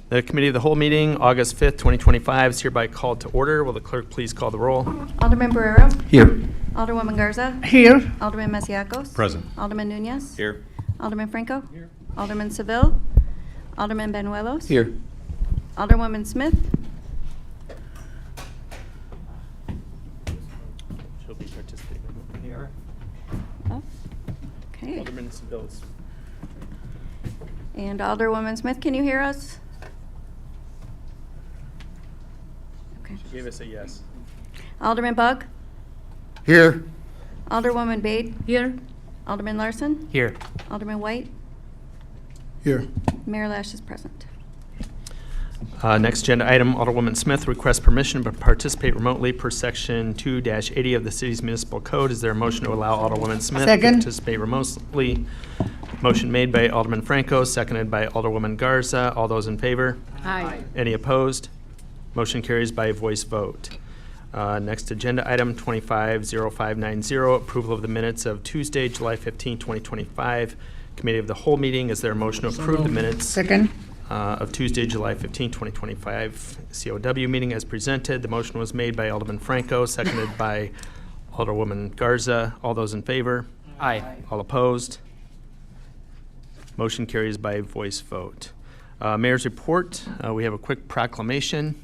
The Committee of the Whole meeting, August 5th, 2025, is hereby called to order. Will the clerk please call the roll? Alderman Barrero. Here. Alderwoman Garza. Here. Alderman Masiacos. Present. Alderman Nunez. Here. Alderman Franco. Here. Alderman Seville. Alderman Benuelos. Here. Alderwoman Smith. She'll be participating here. Oh, okay. Alderman Seville. And Alderwoman Smith, can you hear us? Okay. She gave us a yes. Alderman Bug. Here. Alderwoman Bade. Here. Alderman Larson. Here. Alderman White. Here. Mayor Lash is present. Next agenda item, Alderwoman Smith requests permission to participate remotely per Section 2-80 of the city's municipal code. Is there a motion to allow Alderwoman Smith Second. to participate remotely? Motion made by Alderman Franco, seconded by Alderwoman Garza. All those in favor? Aye. Any opposed? Motion carries by voice vote. Next agenda item, 250590, approval of the minutes of Tuesday, July 15, 2025. Committee of the Whole meeting. Is there a motion to approve the minutes Second. of Tuesday, July 15, 2025 COW meeting as presented? The motion was made by Alderman Franco, seconded by Alderwoman Garza. All those in favor? Aye. All opposed? Motion carries by voice vote. Mayor's report. We have a quick proclamation.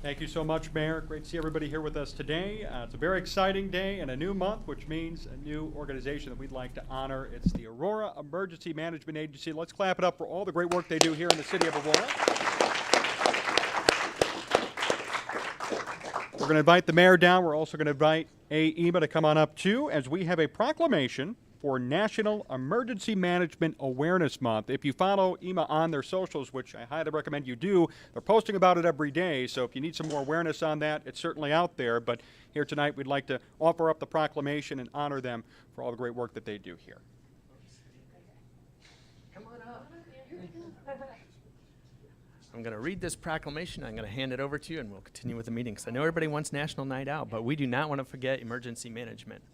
Thank you so much, Mayor. Great to see everybody here with us today. It's a very exciting day and a new month, which means a new organization that we'd like to honor. It's the Aurora Emergency Management Agency. Let's clap it up for all the great work they do here in the city of Aurora. We're going to invite the mayor down. We're also going to invite AEMA to come on up too, as we have a proclamation for National Emergency Management Awareness Month. If you follow EMA on their socials, which I highly recommend you do, they're posting about it every day, so if you need some more awareness on that, it's certainly out there. But here tonight, we'd like to offer up the proclamation and honor them for all the great work that they do here. Come on up. I'm going to read this proclamation. I'm going to hand it over to you, and we'll continue with the meeting, because I know everybody wants National Night Out, but we do not want to forget emergency management.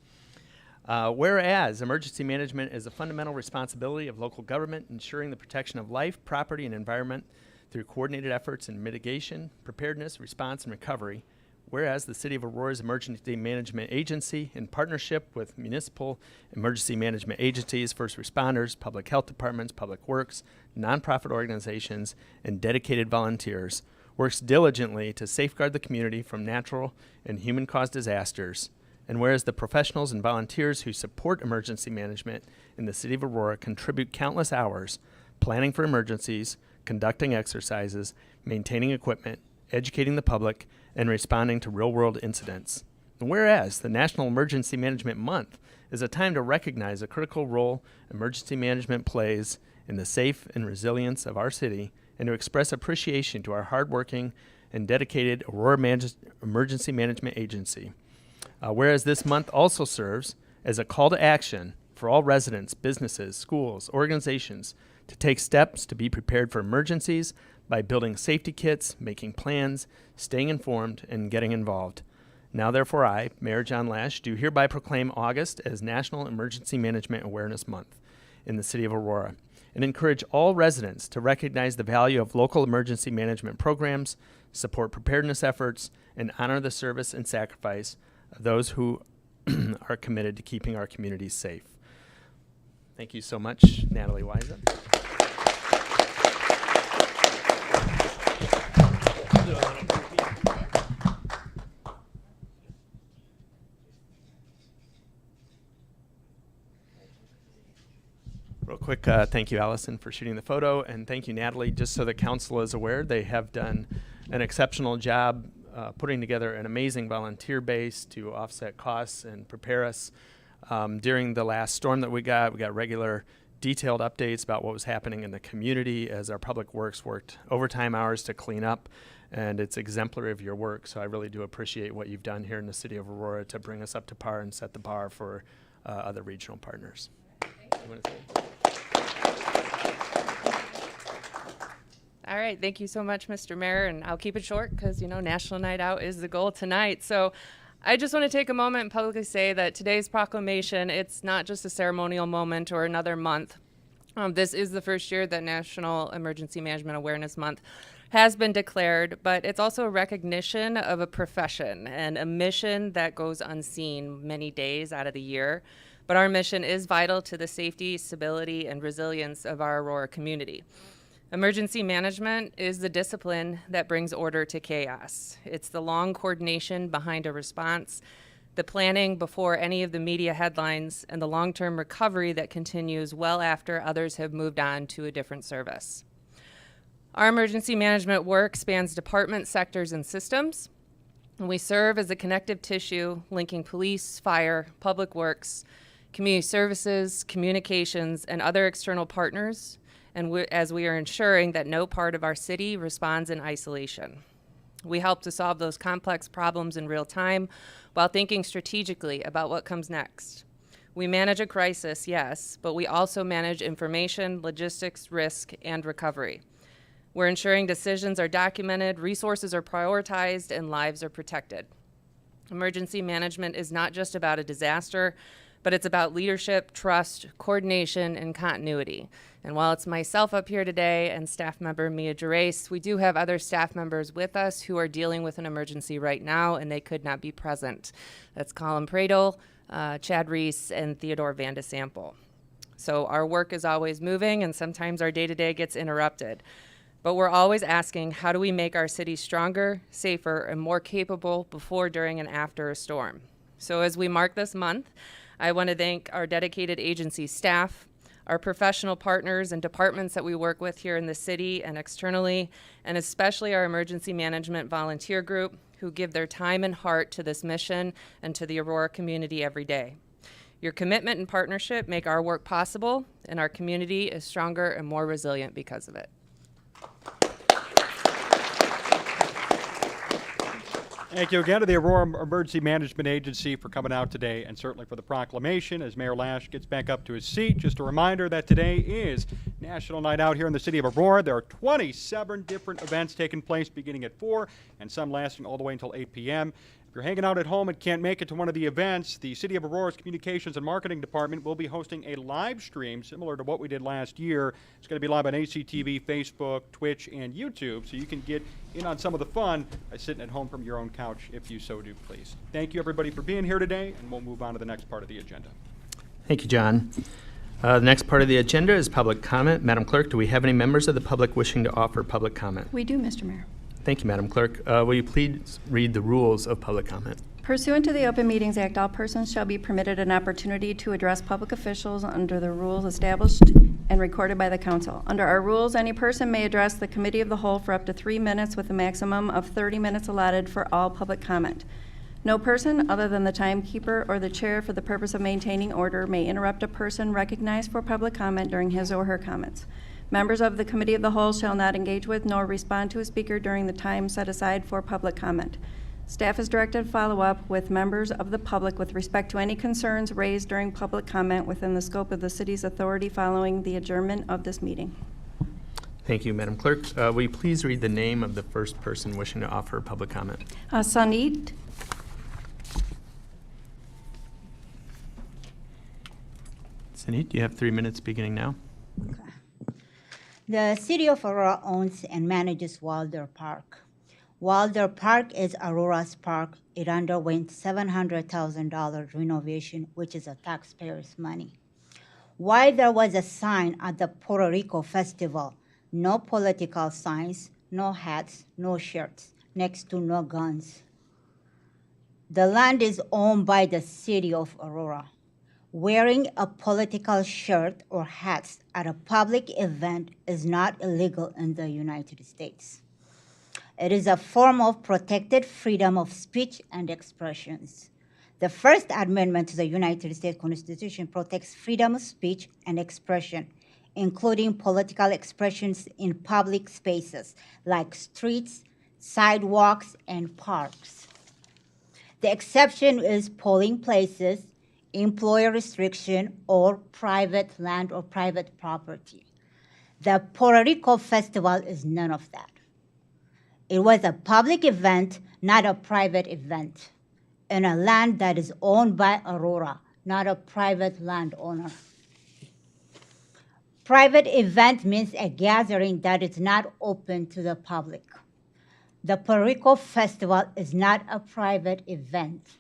Whereas emergency management is a fundamental responsibility of local government, ensuring the protection of life, property, and environment through coordinated efforts in mitigation, preparedness, response, and recovery. Whereas the City of Aurora's Emergency Management Agency, in partnership with municipal emergency management agencies, first responders, public health departments, public works, nonprofit organizations, and dedicated volunteers, works diligently to safeguard the community from natural and human-caused disasters. And whereas the professionals and volunteers who support emergency management in the City of Aurora contribute countless hours planning for emergencies, conducting exercises, maintaining equipment, educating the public, and responding to real-world incidents. And whereas the National Emergency Management Month is a time to recognize the critical role emergency management plays in the safe and resilience of our city, and to express appreciation to our hardworking and dedicated Aurora Emergency Management Agency. Whereas this month also serves as a call to action for all residents, businesses, schools, organizations to take steps to be prepared for emergencies by building safety kits, making plans, staying informed, and getting involved. Now therefore I, Mayor John Lash, do hereby proclaim August as National Emergency Management Awareness Month in the City of Aurora, and encourage all residents to recognize the value of local emergency management programs, support preparedness efforts, and honor the service and sacrifice of those who are committed to keeping our communities safe. Thank you so much, Natalie Wiza. Real quick, thank you, Allison, for shooting the photo, and thank you, Natalie. Just so the council is aware, they have done an exceptional job putting together an amazing volunteer base to offset costs and prepare us. During the last storm that we got regular detailed updates about what was happening in the community as our public works worked overtime hours to clean up, and it's exemplary of your work. So I really do appreciate what you've done here in the City of Aurora to bring us up to par and set the bar for other regional partners. All right, thank you so much, Mr. Mayor, and I'll keep it short because, you know, National Night Out is the goal tonight. So I just want to take a moment and publicly say that today's proclamation, it's not just a ceremonial moment or another month. This is the first year that National Emergency Management Awareness Month has been declared, but it's also a recognition of a profession and a mission that goes unseen many days out of the year. But our mission is vital to the safety, stability, and resilience of our Aurora community. Emergency management is the discipline that brings order to chaos. It's the long coordination behind a response, the planning before any of the media headlines, and the long-term recovery that continues well after others have moved on to a different service. Our emergency management work spans departments, sectors, and systems. And we serve as a connective tissue linking police, fire, public works, community services, communications, and other external partners, and as we are ensuring that no part of our city responds in isolation. We help to solve those complex problems in real time while thinking strategically about what comes next. We manage a crisis, yes, but we also manage information, logistics, risk, and recovery. We're ensuring decisions are documented, resources are prioritized, and lives are protected. Emergency management is not just about a disaster, but it's about leadership, trust, coordination, and continuity. And while it's myself up here today and staff member Mia Gerace, we do have other staff members with us who are dealing with an emergency right now, and they could not be present. That's Colin Pradle, Chad Reese, and Theodore Van de Sample. So our work is always moving, and sometimes our day-to-day gets interrupted. But we're always asking, how do we make our city stronger, safer, and more capable before, during, and after a storm? So as we mark this month, I want to thank our dedicated agency staff, our professional partners and departments that we work with here in the city and externally, and especially our emergency management volunteer group who give their time and heart to this mission and to the Aurora community every day. Your commitment and partnership make our work possible, and our community is stronger and more resilient because of it. Thank you again to the Aurora Emergency Management Agency for coming out today, and certainly for the proclamation as Mayor Lash gets back up to his seat. Just a reminder that today is National Night Out here in the city of Aurora. There are 27 different events taking place beginning at 4 and some lasting all the way until 8 p.m. If you're hanging out at home and can't make it to one of the events, the City of Aurora's Communications and Marketing Department will be hosting a live stream similar to what we did last year. It's going to be live on ACTV, Facebook, Twitch, and YouTube, so you can get in on some of the fun by sitting at home from your own couch if you so do, please. Thank you, everybody, for being here today, and we'll move on to the next part of the agenda. Thank you, John. The next part of the agenda is public comment. Madam Clerk, do we have any members of the public wishing to offer public comment? We do, Mr. Mayor. Thank you, Madam Clerk. Will you please read the rules of public comment? Pursuant to the Open Meetings Act, all persons shall be permitted an opportunity to address public officials under the rules established and recorded by the council. Under our rules, any person may address the committee of the whole for up to 3 minutes with a maximum of 30 minutes allotted for all public comment. No person other than the timekeeper or the chair for the purpose of maintaining order may interrupt a person recognized for public comment during his or her comments. Members of the committee of the whole shall not engage with nor respond to a speaker during the time set aside for public comment. Staff is directed to follow up with members of the public with respect to any concerns raised during public comment within the scope of the city's authority following the adjournment of this meeting. Thank you, Madam Clerk. Will you please read the name of the first person wishing to offer public comment? Sanit. Sanit, you have 3 minutes beginning now. The City of Aurora owns and manages Wilder Park. Wilder Park is Aurora's park. It underwent $700,000 renovation, which is a taxpayer's money. While there was a sign at the Puerto Rico Festival, no political signs, no hats, no shirts, next to no guns. The land is owned by the City of Aurora. Wearing a political shirt or hats at a public event is not illegal in the United States. It is a form of protected freedom of speech and expressions. The First Amendment to the United States Constitution protects freedom of speech and expression, including political expressions in public spaces like streets, sidewalks, and parks. The exception is polling places, employer restriction, or private land or private property. The Puerto Rico Festival is none of that. It was a public event, not a private event, in a land that is owned by Aurora, not a private landowner. Private event means a gathering that is not open to the public. The Puerto Rico Festival is not a private event.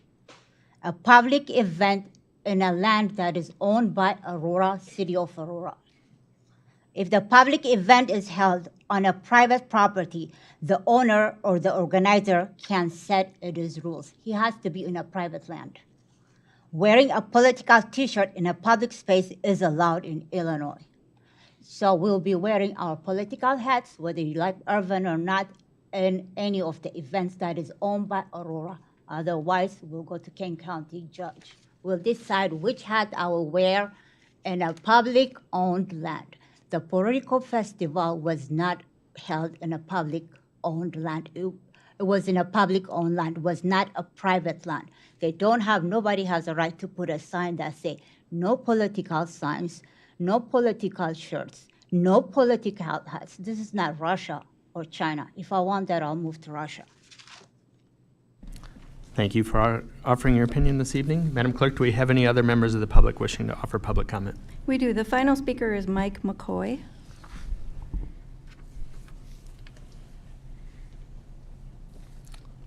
A public event in a land that is owned by Aurora, City of Aurora. If the public event is held on a private property, the owner or the organizer can set its rules. He has to be in a private land. Wearing a political t-shirt in a public space is allowed in Illinois. So we'll be wearing our political hats, whether you like urban or not, in any of the events that is owned by Aurora. Otherwise, we'll go to Kane County Judge. We'll decide which hat I will wear in a public-owned land. The Puerto Rico Festival was not held in a public-owned land. It was in a public-owned land. It was not a private land. Nobody has a right to put a sign that say, no political signs, no political shirts, no political hats. This is not Russia or China. If I want that, I'll move to Russia. Thank you for offering your opinion this evening. Madam Clerk, do we have any other members of the public wishing to offer public comment? We do. The final speaker is Mike McCoy.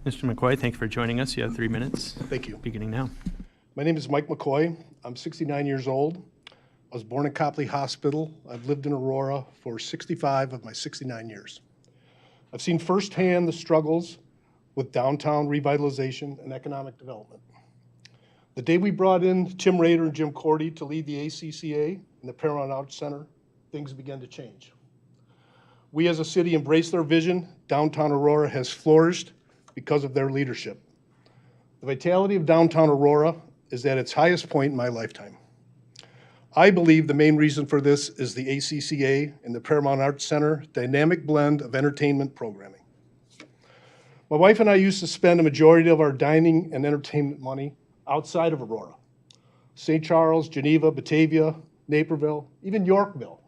Mr. McCoy, thank you for joining us. You have 3 minutes. Thank you. Beginning now. My name is Mike McCoy. I'm 69 years old. I was born in Copley Hospital. I've lived in Aurora for 65 of my 69 years. I've seen firsthand the struggles with downtown revitalization and economic development. The day we brought in Tim Rader and Jim Cordy to lead the ACCA and the Paramount Arts Center, things began to change. We as a city embraced their vision. Downtown Aurora has flourished because of their leadership. The vitality of downtown Aurora is at its highest point in my lifetime. I believe the main reason for this is the ACCA and the Paramount Arts Center dynamic blend of entertainment programming. My wife and I used to spend a majority of our dining and entertainment money outside of Aurora. St. Charles, Geneva, Batavia, Naperville, even Yorkville.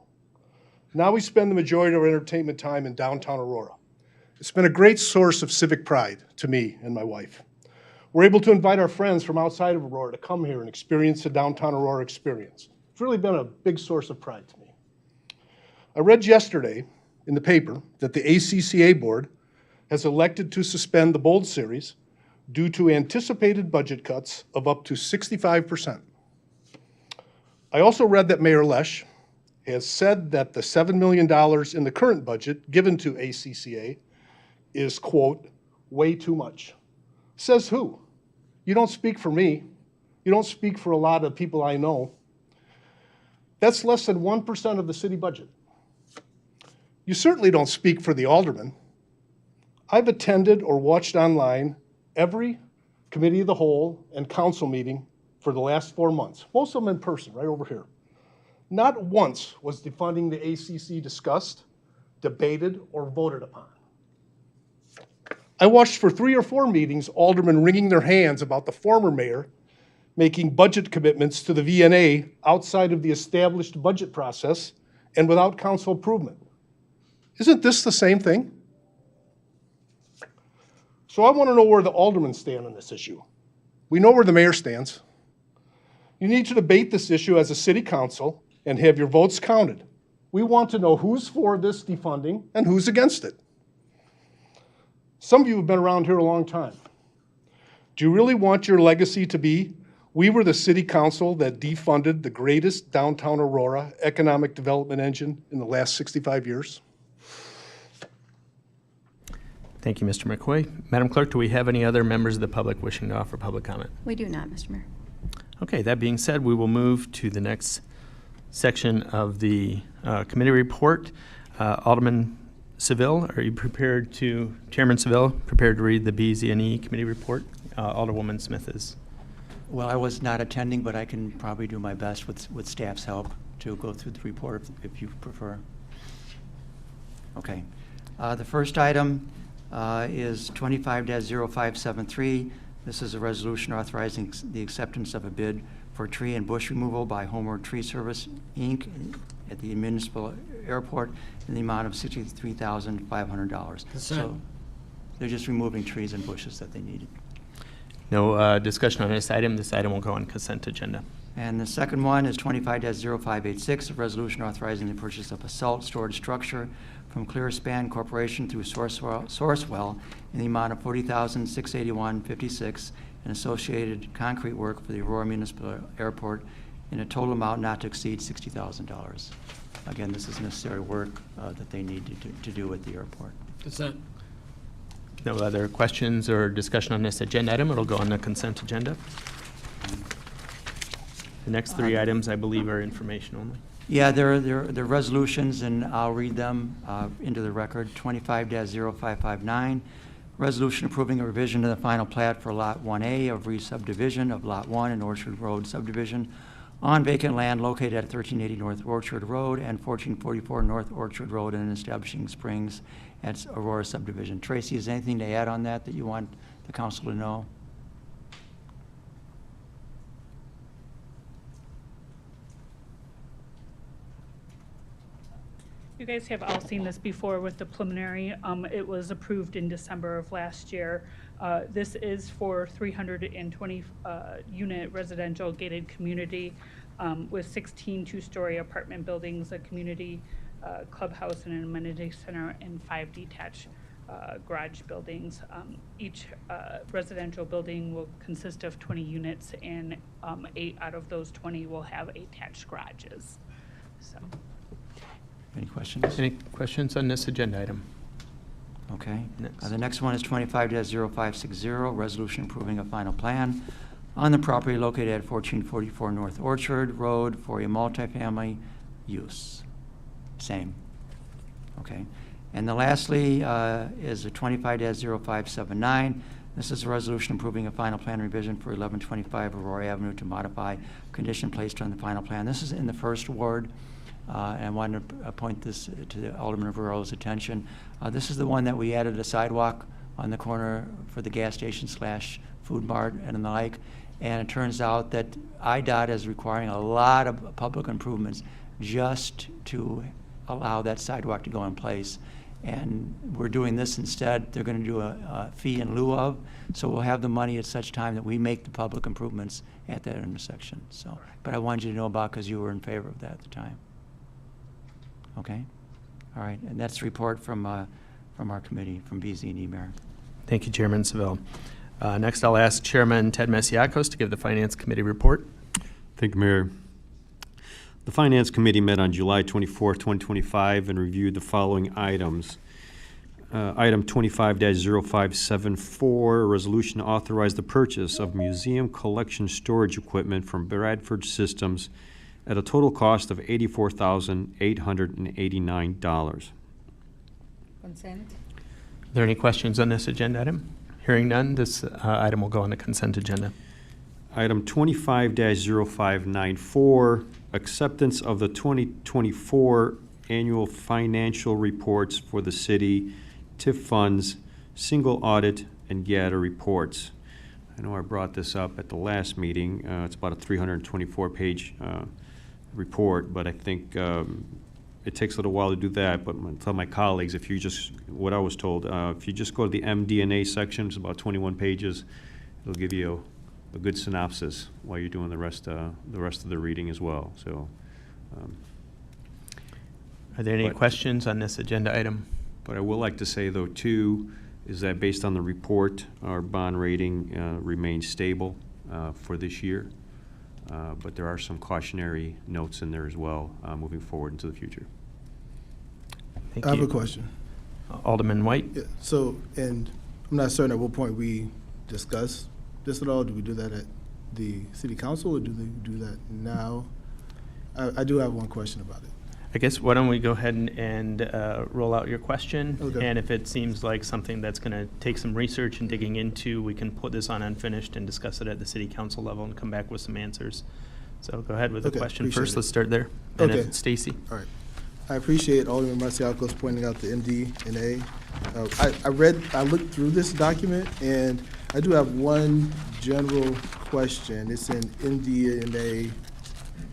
Now we spend the majority of our entertainment time in downtown Aurora. It's been a great source of civic pride to me and my wife. We're able to invite our friends from outside of Aurora to come here and experience the downtown Aurora experience. It's really been a big source of pride to me. I read yesterday in the paper that the ACCA board has elected to suspend the Bold Series due to anticipated budget cuts of up to 65%. I also read that Mayor Lesh has said that the $7 million in the current budget given to ACCA is, quote, way too much. Says who? You don't speak for me. You don't speak for a lot of people I know. That's less than 1% of the city budget. You certainly don't speak for the aldermen. I've attended or watched online every committee of the whole and council meeting for the last 4 months, most of them in person, right over here. Not once was defunding the ACC discussed, debated, or voted upon. I watched for 3 or 4 meetings aldermen wringing their hands about the former mayor making budget commitments to the V&A outside of the established budget process and without council approval. Isn't this the same thing? So I want to know where the aldermen stand on this issue. We know where the mayor stands. You need to debate this issue as a city council and have your votes counted. We want to know who's for this defunding and who's against it. Some of you have been around here a long time. Do you really want your legacy to be, we were the city council that defunded the greatest downtown Aurora economic development engine in the last 65 years? Thank you, Mr. McCoy. Madam Clerk, do we have any other members of the public wishing to offer public comment? We do not, Mr. Mayor. Okay, that being said, we will move to the next section of the committee report. Alderman Seville, are you prepared to, Chairman Seville, prepared to read the BZ&E committee report? Alderwoman Smith is. Well, I was not attending, but I can probably do my best with staff's help to go through the report if you prefer. Okay. The first item is 25-0573. This is a resolution authorizing the acceptance of a bid for tree and bush removal by Homeward Tree Service, Inc. at the municipal airport in the amount of $63,500. So they're just removing trees and bushes that they needed. No discussion on this item. This item will go on consent agenda. And the second one is 25-0586, a resolution authorizing the purchase of a salt storage structure from Clearspan Corporation through Sourcewell in the amount of $40,681.56 and associated concrete work for the Aurora Municipal Airport in a total amount not to exceed $60,000. Again, this is necessary work that they need to do with the airport. Consent. No other questions or discussion on this agenda item. It'll go on the consent agenda. The next three items, I believe, are information only. Yeah, they're resolutions, and I'll read them into the record. 25-0559, resolution approving a revision to the final plat for Lot 1A of re-subdivision of Lot 1 in Orchard Road subdivision on vacant land located at 1380 North Orchard Road and 1444 North Orchard Road and establishing springs at Aurora subdivision. Tracy, is there anything to add on that you want the council to know? You guys have all seen this before with the preliminary. It was approved in December of last year. This is for 320 unit residential gated community with 16 two-story apartment buildings, a community clubhouse and an amenity center, and 5 detached garage buildings. Each residential building will consist of 20 units, and 8 out of those 20 will have attached garages. So. Any questions? Any questions on this agenda item? Okay. Next. The next one is 25-0560, resolution approving a final plan on the property located at 1444 North Orchard Road for a multifamily use. Same. Okay. And the lastly is a 25-0579. This is a resolution approving a final plan revision for 1125 Aurora Avenue to modify condition placed on the final plan. This is in the first ward. And I wanted to point this to Alderman Rivera's attention. This is the one that we added a sidewalk on the corner for the gas station / food mart and the like. And it turns out that IDOT is requiring a lot of public improvements just to allow that sidewalk to go in place. And we're doing this instead. They're going to do a fee in lieu of. So we'll have the money at such time that we make the public improvements at that intersection. So, but I wanted you to know about because you were in favor of that at the time. Okay, all right, and that's the report from our committee, from BZ&E, Mayor. Thank you, Chairman Seville. Next, I'll ask Chairman Ted Masiakos to give the Finance Committee report. Thank you, Mayor. The Finance Committee met on July 24, 2025, and reviewed the following items. Item 25-0574, a resolution to authorize the purchase of museum collection storage equipment from Bradford Systems at a total cost of $84,889. Consent. Are there any questions on this agenda item? Hearing none, this item will go on the consent agenda. Item 25-0594, acceptance of the 2024 annual financial reports for the city, TIF funds, single audit, and GATA reports. I know I brought this up at the last meeting. It's about a 324-page report, but I think it takes a little while to do that. But I tell my colleagues, if you just, what I was told, if you just go to the MD&A section, it's about 21 pages. It'll give you a good synopsis while you're doing the rest of the reading as well. So, Are there any questions on this agenda item? but I will like to say though too, is that based on the report, our bond rating remains stable for this year. But there are some cautionary notes in there as well moving forward into the future. Thank I have you. a question. Alderman White? Yeah, so, and I'm not certain at what point we discuss this at all. Do we do that at the city council, or do they do that now? I do have one question about it. I guess why don't we go ahead and roll out your question? Okay. And if it seems like something that's going to take some research and digging into, we can put this on unfinished and discuss it at the city council level and come back with some answers. So go ahead with the Okay, question appreciate first. it. Let's start there. And Okay. then Stacy. All right. I appreciate Alderman Masiakos pointing out the MD&A. I looked through this document, and I do have one general question. It's in MD&A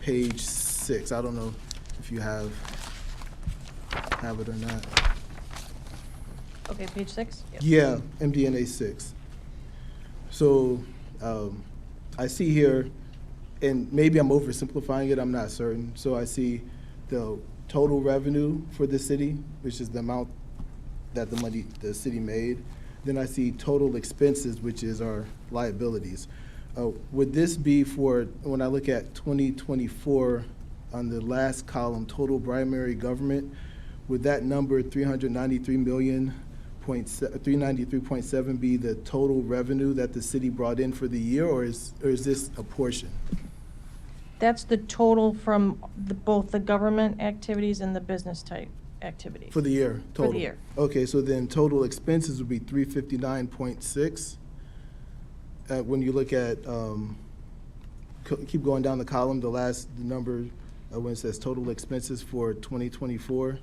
page 6. I don't know if you have it or not. Okay, page 6? Yeah, MD&A 6. So I see here and maybe I'm oversimplifying it, I'm not certain. So I see the total revenue for the city, which is the amount that the city made. Then I see total expenses, which is our liabilities. Would this be for, when I look at 2024, on the last column, total primary government, would that number 393.7 be the total revenue that the city brought in for the year, or is this a portion? That's the total from both the government activities and the business type activities. For the year, total? For the year. Okay, so then total expenses would be 359.6. When you look at, keep going down the column, the number when it says total expenses for 2024,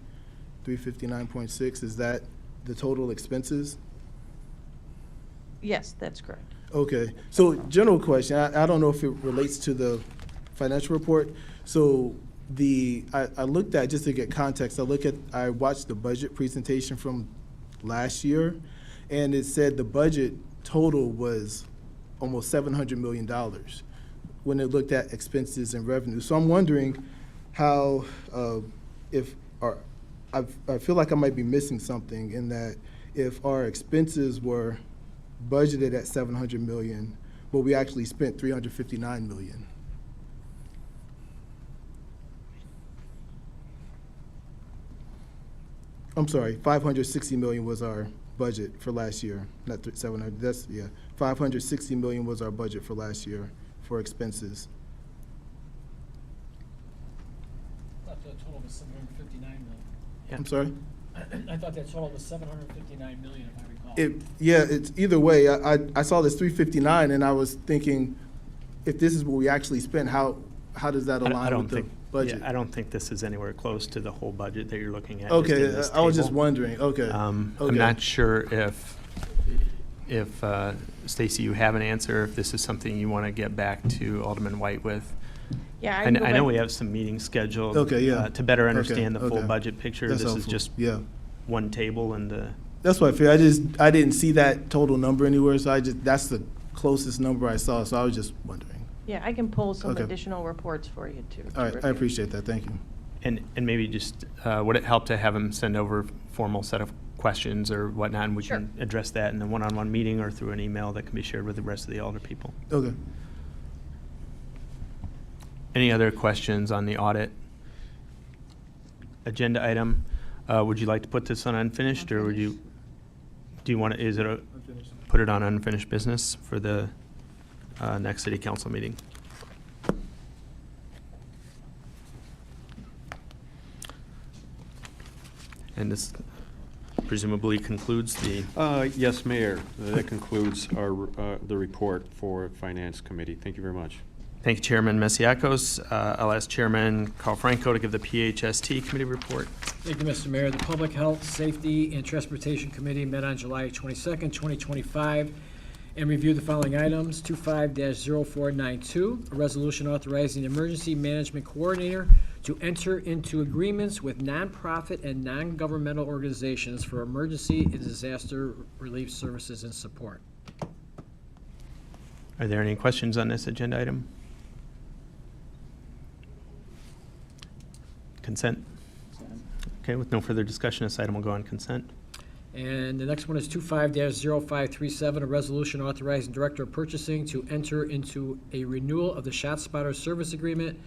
359.6, is that the total expenses? Yes, that's correct. Okay, so general question, I don't know if it relates to the financial report. So I looked at, just to get context, I watched the budget presentation from last year, and it said the budget total was almost $700 million when it looked at expenses and revenue. So I'm wondering how, I feel like I might be missing something in that if our expenses were budgeted at $700 million, but we actually spent $359 million. I'm sorry, $560 million was our budget for last year, not 700. That's, yeah, $560 million was our budget for last year for expenses. I thought the total was 759 million. I'm sorry? I thought that total was 759 million, if I recall. Yeah, it's either way. I saw this 359, and I was thinking, if this is what we actually spent, how does that align with the budget? Yeah, I don't think this is anywhere close to the whole budget that you're looking at. Okay, just in this I was just table. wondering. Okay. I'm Okay. not sure if Stacy, you have an answer, if this is something you want to get back to Alderman White with. Yeah, I know we have some meetings scheduled. Okay, yeah. To better Okay, understand the full okay. budget picture. That's This is helpful. just Yeah. one table and the. That's what I feel. I didn't see that total number anywhere, so that's the closest number I saw, so I was just wondering. Yeah, I can pull some Okay. additional reports for you too. All right, I appreciate that. Thank you. And maybe just, would it help to have him send over a formal set of questions or whatnot, and we Sure. can address that in a one-on-one meeting or through an email that can be shared with the rest of the alder people? Okay. Any other questions on the audit agenda item? Would you like to put this on unfinished, or do you want to, put it on unfinished business for the next city council meeting? And this presumably concludes the, Yes, Mayor, that concludes the report for Finance Committee. Thank you very much. thank you, Chairman Masiacos. I'll ask Chairman Carl Franco to give the PHST committee report. Thank you, Mr. Mayor. The Public Health, Safety, and Transportation Committee met on July 22nd, 2025, and reviewed the following items. 25-0492, a resolution authorizing the Emergency Management Coordinator to enter into agreements with nonprofit and non-governmental organizations for emergency and disaster relief services and support. Are there any questions on this agenda item? Consent? Okay, with no further discussion, this item will go on consent. And the next one is 25-0537, a resolution authorizing Director of Purchasing to enter into a renewal of the ShotSpotter service agreement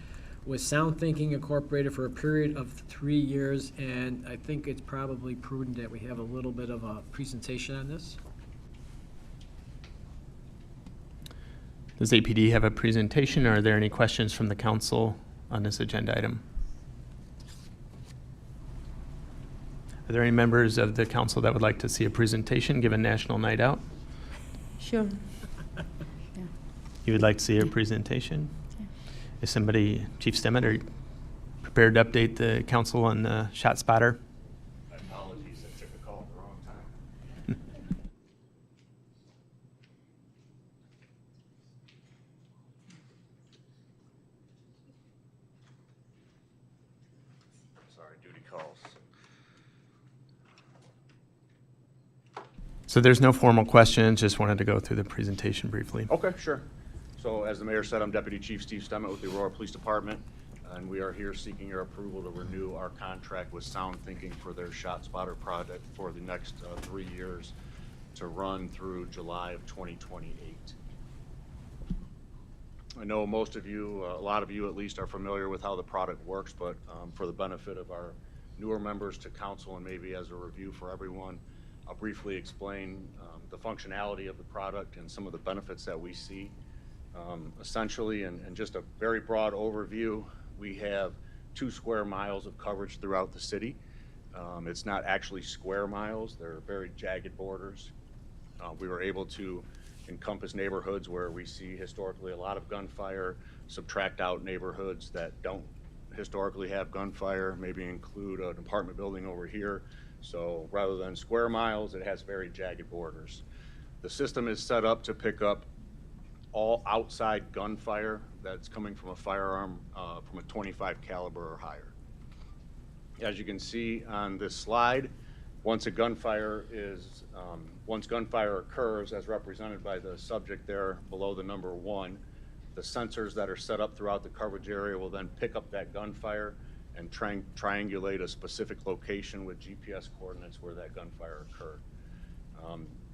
with Sound Thinking Incorporated for a period of 3 years. And I think it's probably prudent that we have a little bit of a presentation on this. Does APD have a presentation, or are there any questions from the council on this agenda item? Are there any members of the council that would like to see a presentation given National Night Out? Sure. You would like to see a presentation? Is somebody, Chief Stemmet, are you prepared to update the council on the ShotSpotter? My apologies, I took a call at the wrong time. Sorry, duty calls. So there's no formal questions, just wanted to go through the presentation briefly. Okay, sure. So as the mayor said, I'm Deputy Chief Steve Stemmett with the Aurora Police Department, and we are here seeking your approval to renew our contract with Sound Thinking for their Shot Spotter project for the next 3 years to run through July of 2028. I know most of you, a lot of you at least, are familiar with how the product works, but for the benefit of our newer members to council and maybe as a review for everyone, I'll briefly explain the functionality of the product and some of the benefits that we see. Essentially, and just a very broad overview, we have 2 square miles of coverage throughout the city. It's not actually square miles, they're very jagged borders. We were able to encompass neighborhoods where we see historically a lot of gunfire, subtract out neighborhoods that don't historically have gunfire, maybe include an apartment building over here. So rather than square miles, it has very jagged borders. The system is set up to pick up all outside gunfire that's coming from a firearm from a 25 caliber or higher. As you can see on this slide, once gunfire occurs, as represented by the subject there below the number 1, the sensors that are set up throughout the coverage area will then pick up that gunfire and triangulate a specific location with GPS coordinates where that gunfire occurred.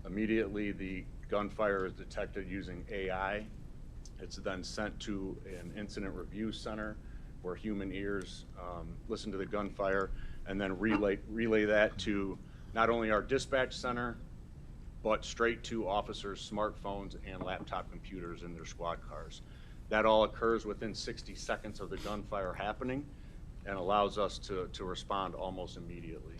Immediately, the gunfire is detected using AI. It's then sent to an incident review center where human ears listen to the gunfire and then relay that to not only our dispatch center, but straight to officers' smartphones and laptop computers in their squad cars. That all occurs within 60 seconds of the gunfire happening and allows us to respond almost immediately.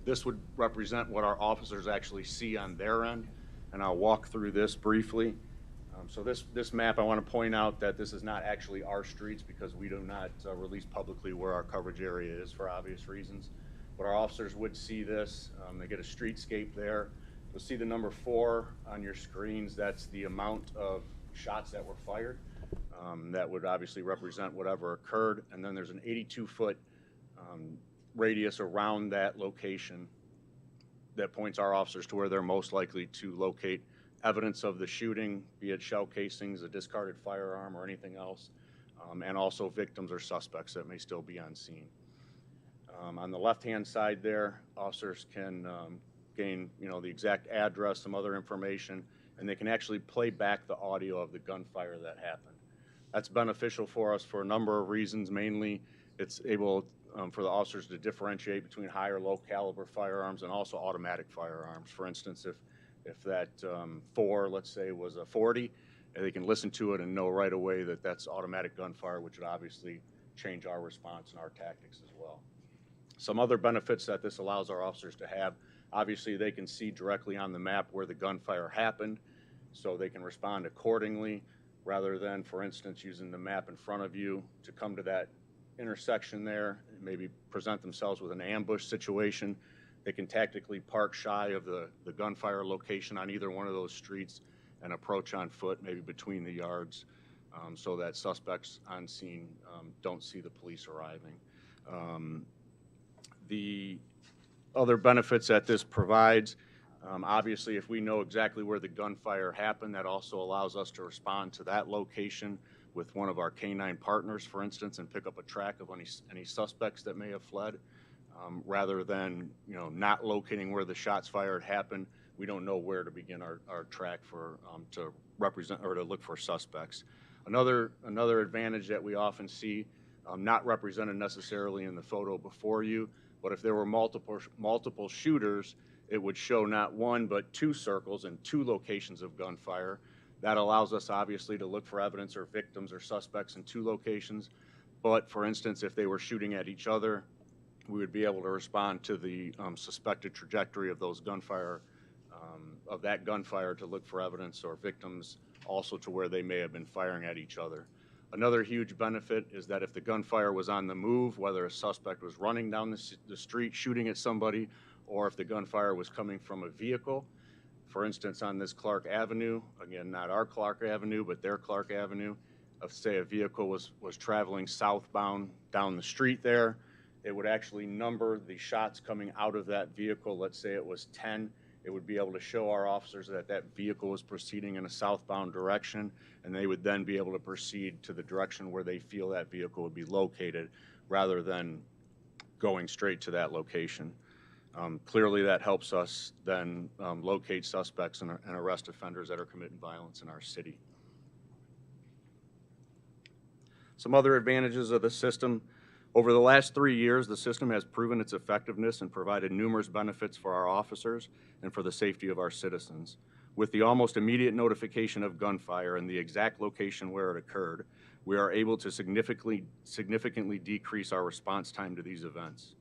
This would represent what our officers actually see on their end, and I'll walk through this briefly. So this map, I want to point out that this is not actually our streets because we do not release publicly where our coverage area is for obvious reasons. But our officers would see this. They get a streetscape there. You'll see the number 4 on your screens. That's the amount of shots that were fired. That would obviously represent whatever occurred. And then there's an 82-foot radius around that location that points our officers to where they're most likely to locate evidence of the shooting, be it shell casings, a discarded firearm, or anything else, and also victims or suspects that may still be on scene. On the left-hand side there, officers can gain, the exact address, some other information, and they can actually play back the audio of the gunfire that happened. That's beneficial for us for a number of reasons. Mainly, it's able for the officers to differentiate between high or low caliber firearms and also automatic firearms. For instance, if that 4, let's say, was a 40, and they can listen to it and know right away that that's automatic gunfire, which would obviously change our response and our tactics as well. Some other benefits that this allows our officers to have, obviously they can see directly on the map where the gunfire happened, so they can respond accordingly, rather than, for instance, using the map in front of you to come to that intersection there and maybe present themselves with an ambush situation. They can tactically park shy of the gunfire location on either one of those streets and approach on foot, maybe between the yards, so that suspects on scene don't see the police arriving. The other benefits that this provides, obviously, if we know exactly where the gunfire happened, that also allows us to respond to that location with one of our K-9 partners, for instance, and pick up a track of any suspects that may have fled. Rather than not locating where the shots fired happened, we don't know where to begin our track for to represent or to look for suspects. Another advantage that we often see, not represented necessarily in the photo before you, but if there were multiple shooters, it would show not 1 but 2 circles and 2 locations of gunfire. That allows us obviously to look for evidence or victims or suspects in 2 locations. But for instance, if they were shooting at each other, we would be able to respond to the suspected trajectory of those gunfire, of that gunfire, to look for evidence or victims also to where they may have been firing at each other. Another huge benefit is that if the gunfire was on the move, whether a suspect was running down the street shooting at somebody, or if the gunfire was coming from a vehicle, for instance, on this Clark Avenue, again, not our Clark Avenue, but their Clark Avenue, if say a vehicle was traveling southbound down the street there, it would actually number the shots coming out of that vehicle. Let's say it was 10, It would be able to show our officers that that vehicle was proceeding in a southbound direction, and they would then be able to proceed to the direction where they feel that vehicle would be located, rather than going straight to that location. Clearly, that helps us then locate suspects and arrest offenders that are committing violence in our city. Some other advantages of the system. Over the last 3 years, the system has proven its effectiveness and provided numerous benefits for our officers and for the safety of our citizens. With the almost immediate notification of gunfire and the exact location where it occurred, we are able to significantly decrease our response time to these events.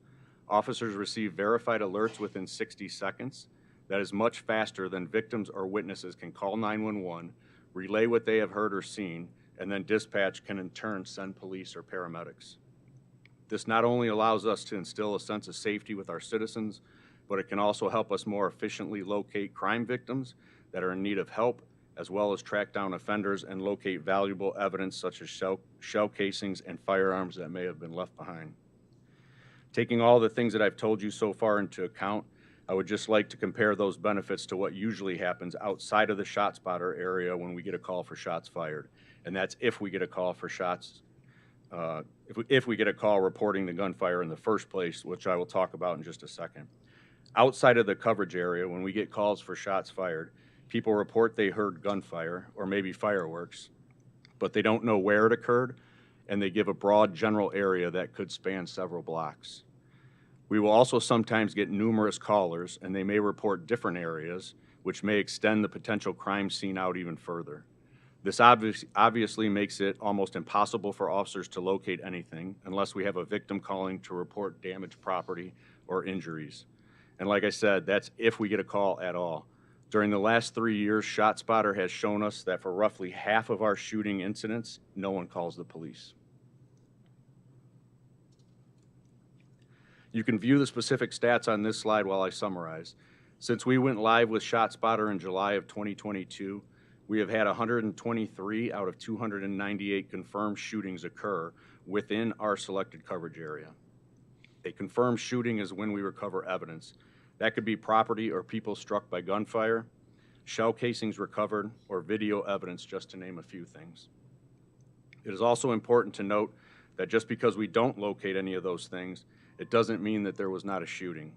Officers receive verified alerts within 60 seconds. That is much faster than victims or witnesses can call 911, relay what they have heard or seen, and then dispatch can in turn send police or paramedics. This not only allows us to instill a sense of safety with our citizens, but it can also help us more efficiently locate crime victims that are in need of help, as well as track down offenders and locate valuable evidence such as shell casings and firearms that may have been left behind. Taking all the things that I've told you so far into account, I would just like to compare those benefits to what usually happens outside of the ShotSpotter area when we get a call for shots fired. And that's if we get a call for shots, if we get a call reporting the gunfire in the first place, which I will talk about in just a second. Outside of the coverage area, when we get calls for shots fired, people report they heard gunfire or maybe fireworks, but they don't know where it occurred, and they give a broad general area that could span several blocks. We will also sometimes get numerous callers, and they may report different areas, which may extend the potential crime scene out even further. This obviously makes it almost impossible for officers to locate anything unless we have a victim calling to report damaged property or injuries. And like I said, that's if we get a call at all. During the last 3 years, ShotSpotter has shown us that for roughly half of our shooting incidents, no one calls the police. You can view the specific stats on this slide while I summarize. Since we went live with ShotSpotter in July of 2022, we have had 123 out of 298 confirmed shootings occur within our selected coverage area. A confirmed shooting is when we recover evidence. That could be property or people struck by gunfire, shell casings recovered, or video evidence, just to name a few things. It is also important to note that just because we don't locate any of those things, it doesn't mean that there was not a shooting.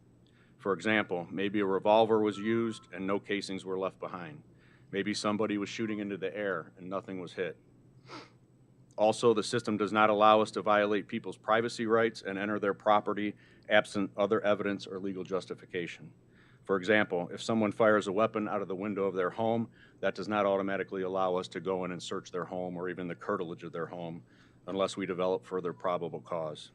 For example, maybe a revolver was used and no casings were left behind. Maybe somebody was shooting into the air and nothing was hit. Also, the system does not allow us to violate people's privacy rights and enter their property absent other evidence or legal justification. For example, if someone fires a weapon out of the window of their home, that does not automatically allow us to go in and search their home or even the curtilage of their home unless we develop further probable cause.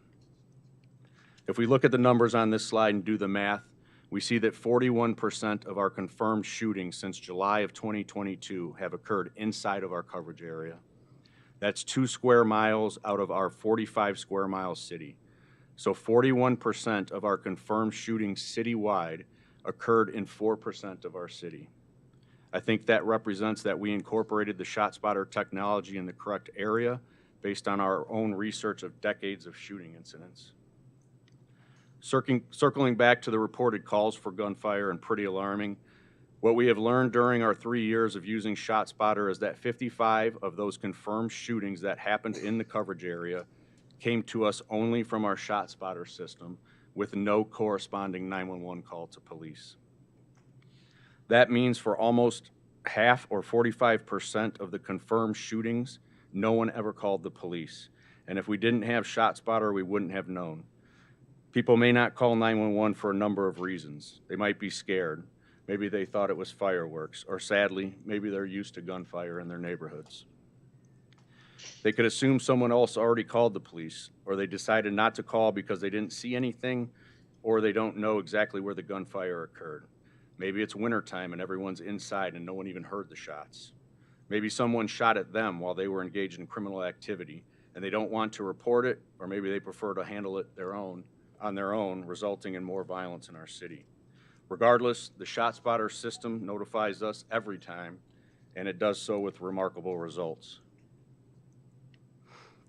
If we look at the numbers on this slide and do the math, we see that 41% of our confirmed shootings since July of 2022 have occurred inside of our coverage area. That's 2 square miles out of our 45 square mile city. So 41% of our confirmed shootings citywide occurred in 4% of our city. I think that represents that we incorporated the ShotSpotter technology in the correct area based on our own research of decades of shooting incidents. Circling back to the reported calls for gunfire and pretty alarming, what we have learned during our 3 years of using ShotSpotter is that 55 of those confirmed shootings that happened in the coverage area came to us only from our ShotSpotter system with no corresponding 911 call to police. That means for almost half or 45% of the confirmed shootings, no one ever called the police. And if we didn't have ShotSpotter, we wouldn't have known. People may not call 911 for a number of reasons. They might be scared. Maybe they thought it was fireworks, or sadly, maybe they're used to gunfire in their neighborhoods. They could assume someone else already called the police, or they decided not to call because they didn't see anything, or they don't know exactly where the gunfire occurred. Maybe it's wintertime and everyone's inside and no one even heard the shots. Maybe someone shot at them while they were engaged in criminal activity, and they don't want to report it, or maybe they prefer to handle it on their own, resulting in more violence in our city. Regardless, the ShotSpotter system notifies us every time, and it does so with remarkable results.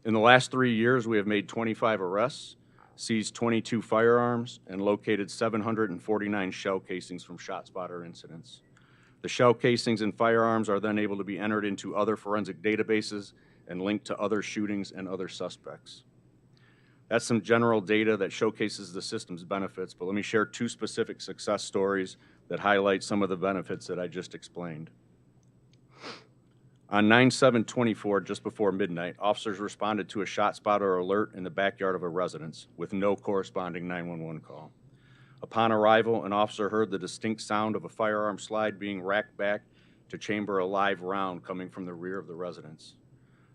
In the last 3 years, we have made 25 arrests, seized 22 firearms, and located 749 shell casings from ShotSpotter incidents. The shell casings and firearms are then able to be entered into other forensic databases and linked to other shootings and other suspects. That's some general data that showcases the system's benefits, but let me share two specific success stories that highlight some of the benefits that I just explained. On 9/7/24, just before midnight, officers responded to a ShotSpotter alert in the backyard of a residence with no corresponding 911 call. Upon arrival, an officer heard the distinct sound of a firearm slide being racked back to chamber a live round coming from the rear of the residence.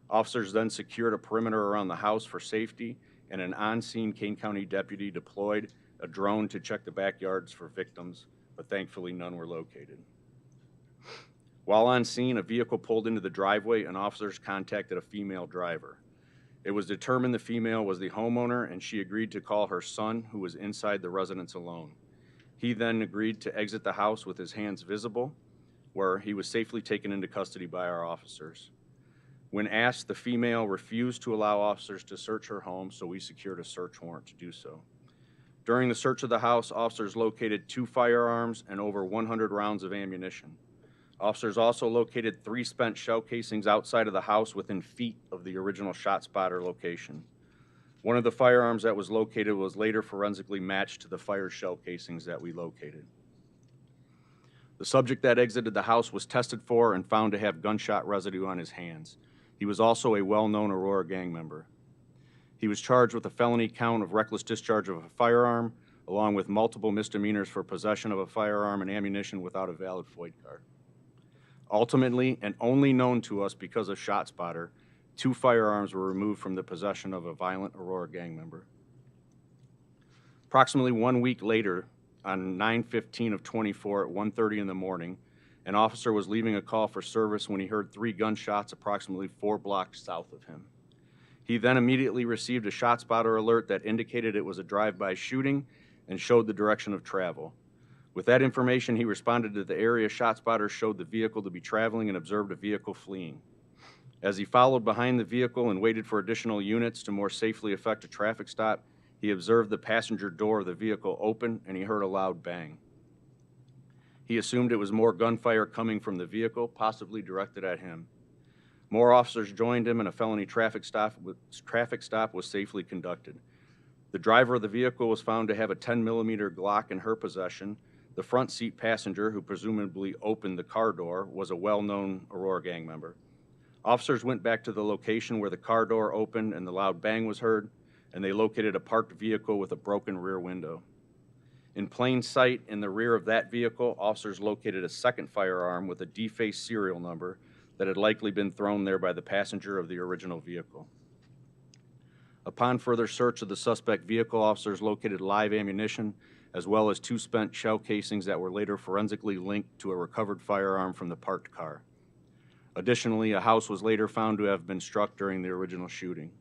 Officers then secured a perimeter around the house for safety, and an on-scene Kane County deputy deployed a drone to check the backyards for victims, but thankfully none were located. While on scene, a vehicle pulled into the driveway and officers contacted a female driver. It was determined the female was the homeowner, and she agreed to call her son, who was inside the residence alone. He then agreed to exit the house with his hands visible, where he was safely taken into custody by our officers. When asked, the female refused to allow officers to search her home, so we secured a search warrant to do so. During the search of the house, officers located 2 firearms and over 100 rounds of ammunition. Officers also located 3 spent shell casings outside of the house within feet of the original ShotSpotter location. One of the firearms that was located was later forensically matched to the fire shell casings that we located. The subject that exited the house was tested for and found to have gunshot residue on his hands. He was also a well-known Aurora gang member. He was charged with a felony count of reckless discharge of a firearm, along with multiple misdemeanors for possession of a firearm and ammunition without a valid FOID card. Ultimately, and only known to us because of ShotSpotter, 2 firearms were removed from the possession of a violent Aurora gang member. Approximately 1 week later, on 9/15/24 at 1:30 in the morning, an officer was leaving a call for service when he heard 3 gunshots approximately 4 blocks south of him. He then immediately received a ShotSpotter alert that indicated it was a drive-by shooting and showed the direction of travel. With that information, he responded to the area ShotSpotter showed the vehicle to be traveling and observed a vehicle fleeing. As he followed behind the vehicle and waited for additional units to more safely effect a traffic stop, he observed the passenger door of the vehicle open and he heard a loud bang. He assumed it was more gunfire coming from the vehicle, possibly directed at him. More officers joined him and a felony traffic stop was safely conducted. The driver of the vehicle was found to have a 10mm Glock in her possession. The front seat passenger, who presumably opened the car door, was a well-known Aurora gang member. Officers went back to the location where the car door opened and the loud bang was heard, and they located a parked vehicle with a broken rear window. In plain sight, in the rear of that vehicle, officers located a second firearm with a defaced serial number that had likely been thrown there by the passenger of the original vehicle. Upon further search of the suspect vehicle, officers located live ammunition as well as 2 spent shell casings that were later forensically linked to a recovered firearm from the parked car. Additionally, a house was later found to have been struck during the original shooting.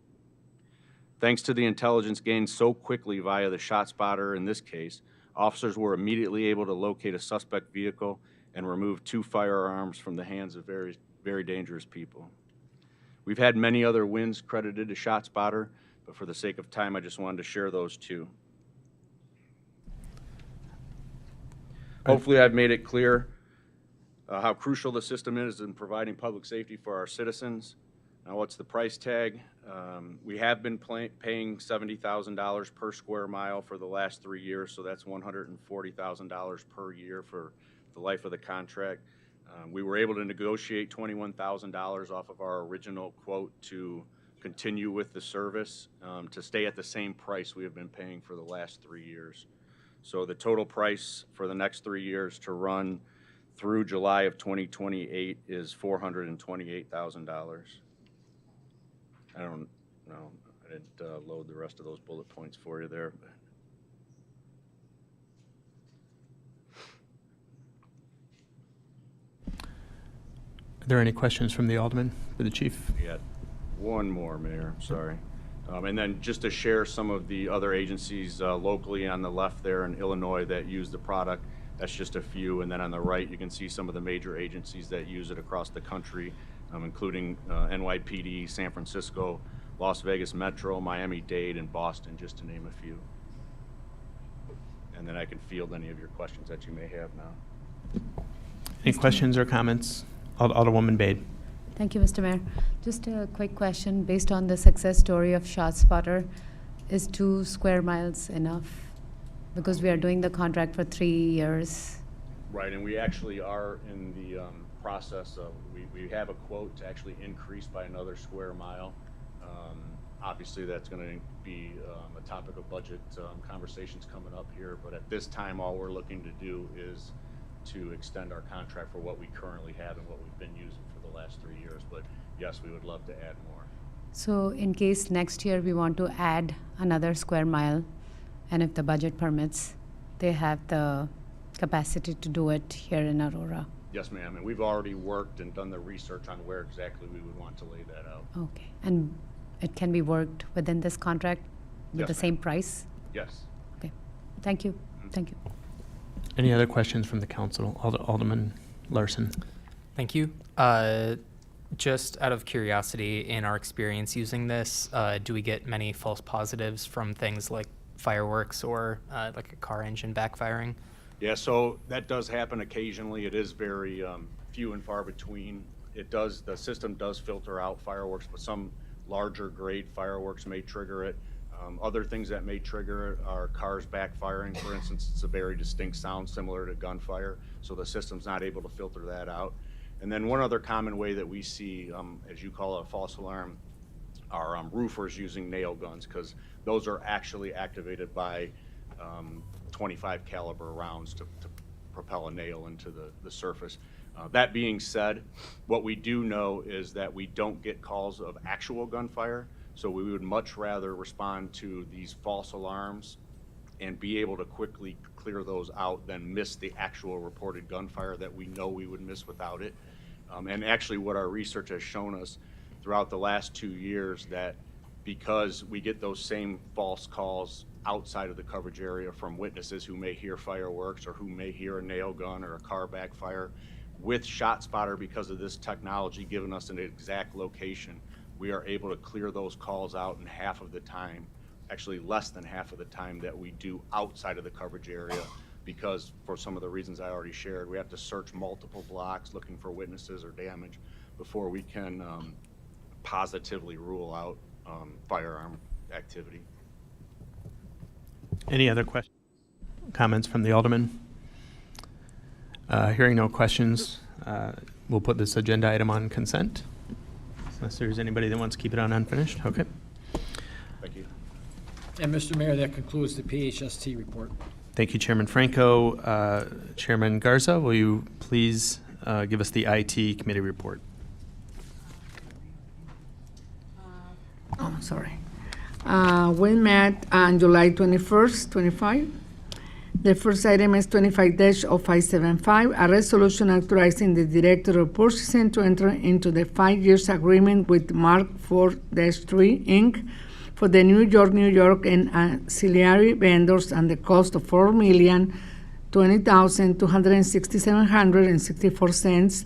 Thanks to the intelligence gained so quickly via the ShotSpotter in this case, officers were immediately able to locate a suspect vehicle and remove 2 firearms from the hands of very, very dangerous people. We've had many other wins credited to ShotSpotter, but for the sake of time, I just wanted to share those 2. Hopefully I've made it clear how crucial the system is in providing public safety for our citizens. Now, what's the price tag? We have been paying $70,000 per square mile for the last 3 years, so that's $140,000 per year for the life of the contract. We were able to negotiate $21,000 off of our original quote to continue with the service, to stay at the same price we have been paying for the last 3 years. So the total price for the next 3 years to run through July of 2028 is $428,000. I don't know, I didn't load the rest of those bullet points for you there. But. Are there any questions from the Alderman for the Chief? Yeah, one more, Mayor, sorry. And then just to share some of the other agencies locally on the left there in Illinois that use the product, that's just a few. And then on the right, you can see some of the major agencies that use it across the country, including NYPD, San Francisco, Las Vegas Metro, Miami-Dade, and Boston, just to name a few. And then I can field any of your questions that you may have now. Any questions or comments? Alderwoman Bade. Thank you, Mr. Mayor. Just a quick question. Based on the success story of ShotSpotter, is 2 square miles enough? Because we are doing the contract for 3 years. Right, and we actually are in the process of, we have a quote to actually increase by another square mile. Obviously, that's going to be a topic of budget conversations coming up here, but at this time, all we're looking to do is to extend our contract for what we currently have and what we've been using for the last 3 years. But yes, we would love to add more. So in case next year we want to add another square mile, and if the budget permits, they have the capacity to do it here in Aurora. Yes, ma'am, and we've already worked and done the research on where exactly we would want to lay that out. Okay. And it can be worked within this contract with Yes, the ma'am. same price? Yes. Okay. Thank you. Thank you. Any other questions from the council? Alderman Larson. Thank you. Just out of curiosity, in our experience using this, do we get many false positives from things like fireworks or like a car engine backfiring? Yeah, so that does happen occasionally. It is very few and far between. The system does filter out fireworks, but some larger grade fireworks may trigger it. Other things that may trigger it are cars backfiring. For instance, it's a very distinct sound similar to gunfire, so the system's not able to filter that out. And then one other common way that we see, as you call it, a false alarm, are roofers using nail guns, because those are actually activated by 25 caliber rounds to propel a nail into the surface. That being said, what we do know is that we don't get calls of actual gunfire, so we would much rather respond to these false alarms and be able to quickly clear those out than miss the actual reported gunfire that we know we would miss without it. And actually what our research has shown us throughout the last 2 years, that because we get those same false calls outside of the coverage area from witnesses who may hear fireworks or who may hear a nail gun or a car backfire, with ShotSpotter, because of this technology giving us an exact location, we are able to clear those calls out in half of the time, actually less than half of the time that we do outside of the coverage area, because for some of the reasons I already shared, we have to search multiple blocks looking for witnesses or damage before we can positively rule out firearm activity. Any other questions, comments from the alderman? Hearing no questions, we'll put this agenda item on consent. Unless there's anybody that wants to keep it on unfinished. Okay. Thank you. And Mr. Mayor, that concludes the PHST report. Thank you, Chairman Franco. Chairman Garza, will you please give us the IT committee report? Sorry. We met on July 21st, 25. The first item is 25-0575, a resolution authorizing the Director of Purchasing to enter into the 5-year agreement with Mark 4-3, Inc. for the New York, and ancillary vendors and the cost of $4,020,267.64